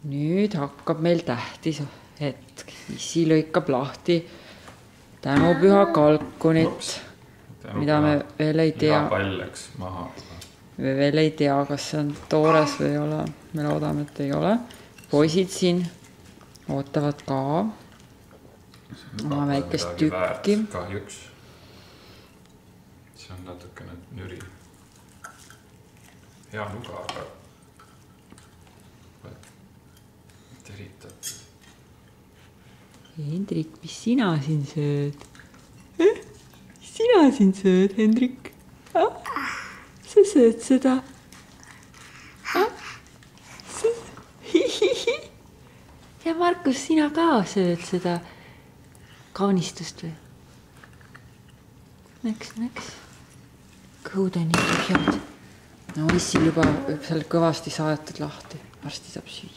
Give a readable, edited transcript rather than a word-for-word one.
Nüüd hakkab meil tähtis hetk. Issi lõikab lahti tänupüha kalkunit, mida me veel ei tea. Iga pall läks maha. Me veel ei tea, kas see on toores või ei ole. Me loodame, et ei ole. Poisid siin ootavad ka oma väikest tükki. Kahjuks. See on natukene nüri. Hea nuga, aga teritatud. Hendrik, mis sina siin sööd? Mis sina siin sööd, Hendrik? Sa sööd seda? Ja Markus, sina ka sööd seda kaunistust või? Näks. Kõhud on nii tühjad. No Issil juba seal kõvasti saadetud lahti. Varsti saab süüa.